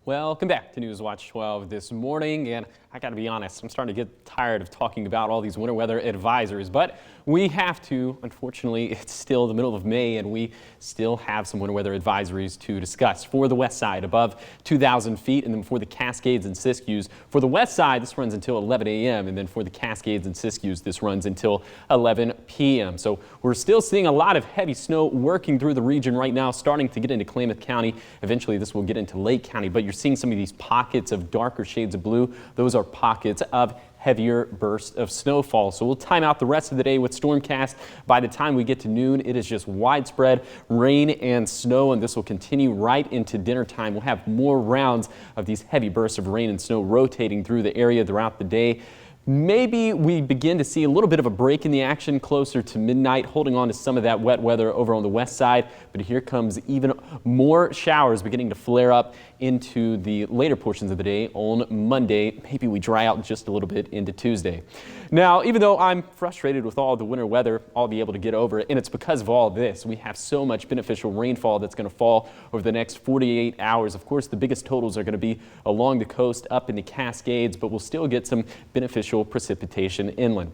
Welcome back to News Watch 12 this morning, and I got to be honest, I'm starting to get tired of talking about all these winter weather advisories, but we have to. Unfortunately, it's still the middle of May, and we still have some winter weather advisories to discuss. For the west side, above 2,000 feet, and then for the Cascades and Siskiyous. For the west side, this runs until 11 a.m., and then for the Cascades and Siskiyous, this runs until 11 p.m. So we're still seeing a lot of heavy snow working through the region right now, starting to get into Klamath County. Eventually, this will get into Lake County, but you're seeing some of these pockets of darker shades of blue. Those are pockets of heavier bursts of snowfall. So we'll time out the rest of the day with Stormcast. By the time we get to noon, it is just widespread rain and snow, and this will continue right into dinner time. We'll have more rounds of these heavy bursts of rain and snow rotating through the area throughout the day. Maybe we begin to see a little bit of a break in the action closer to midnight, holding on to some of that wet weather over on the west side. But here comes even more showers beginning to flare up into the later portions of the day on Monday. Maybe we dry out just a little bit into Tuesday. Now, even though I'm frustrated with all the winter weather, I'll be able to get over it. And it's because of all this. We have so much beneficial rainfall that's going to fall over the next 48 hours. Of course, the biggest totals are going to be along the coast up in the Cascades, but we'll still get some beneficial precipitation inland.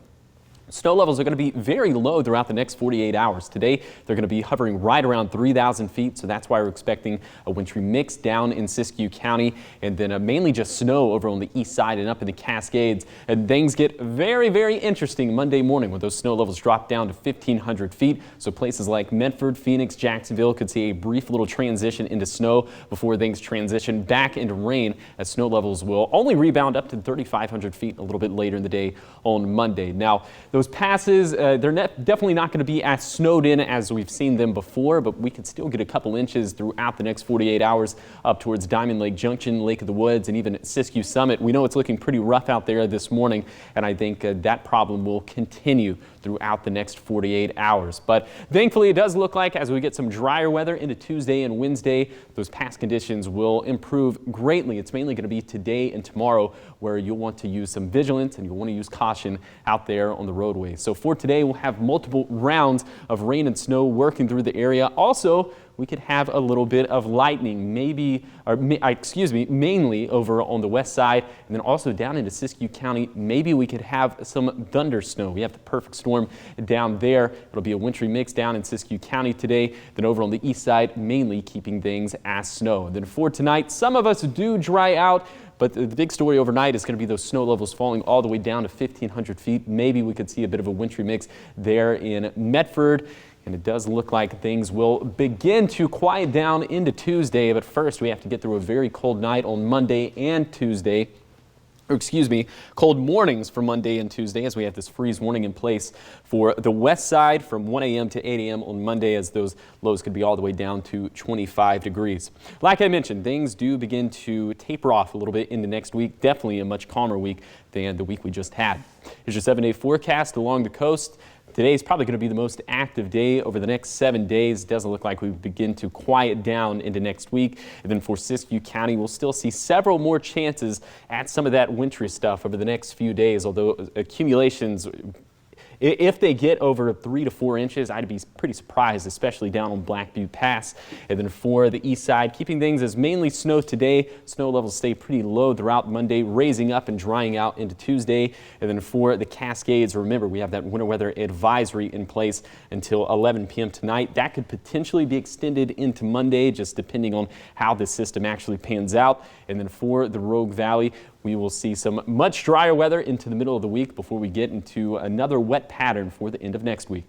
Snow levels are going to be very low throughout the next 48 hours. Today, they're going to be hovering right around 3,000 feet, so that's why we're expecting a wintry mix down in Siskiyou County, and then mainly just snow over on the east side and up in the Cascades. And things get very, very interesting Monday morning when those snow levels drop down to 1,500 feet. So places like Medford, Phoenix, Jacksonville could see a brief little transition into snow before things transition back into rain, as snow levels will only rebound up to 3,500 feet a little bit later in the day on Monday. Now, those passes, they're definitely not going to be as snowed in as we've seen them before, but we could still get a couple inches throughout the next 48 hours up towards Diamond Lake Junction, Lake of the Woods, and even Siskiyou Summit. We know it's looking pretty rough out there this morning, and I think that problem will continue throughout the next 48 hours. But thankfully, it does look like as we get some drier weather into Tuesday and Wednesday, those pass conditions will improve greatly. It's mainly going to be today and tomorrow where you'll want to use some vigilance and you'll want to use caution out there on the roadways. So for today, we'll have multiple rounds of rain and snow working through the area. Also, we could have a little bit of lightning, mainly over on the west side, and then also down into Siskiyou County. Maybe we could have some thunder snow. We have the perfect storm down there. It'll be a wintry mix down in Siskiyou County today. Then over on the east side, mainly keeping things as snow. And then for tonight, some of us do dry out. But the big story overnight is going to be those snow levels falling all the way down to 1,500 feet. Maybe we could see a bit of a wintry mix there in Medford. And it does look like things will begin to quiet down into Tuesday. But first, we have to get through a very cold night on Monday and Tuesday. Cold mornings for Monday and Tuesday, as we have this freeze warning in place for the west side from 1 a.m. to 8 a.m. on Monday, as those lows could be all the way down to 25 degrees. Like I mentioned, things do begin to taper off a little bit into next week. Definitely a much calmer week than the week we just had. Here's your 7-day forecast along the coast. Today is probably going to be the most active day over the next 7 days. Doesn't look like we begin to quiet down into next week. And then for Siskiyou County, we'll still see several more chances at some of that wintry stuff over the next few days, although accumulations, if they get over 3 to 4 inches, I'd be pretty surprised, especially down on Black Butte Pass. And then for the east side, keeping things as mainly snow today. Snow levels stay pretty low throughout Monday, raising up and drying out into Tuesday. And then for the Cascades, remember, we have that winter weather advisory in place until 11 p.m. tonight. That could potentially be extended into Monday, just depending on how the system actually pans out. And then for the Rogue Valley, we will see some much drier weather into the middle of the week before we get into another wet pattern for the end of next week.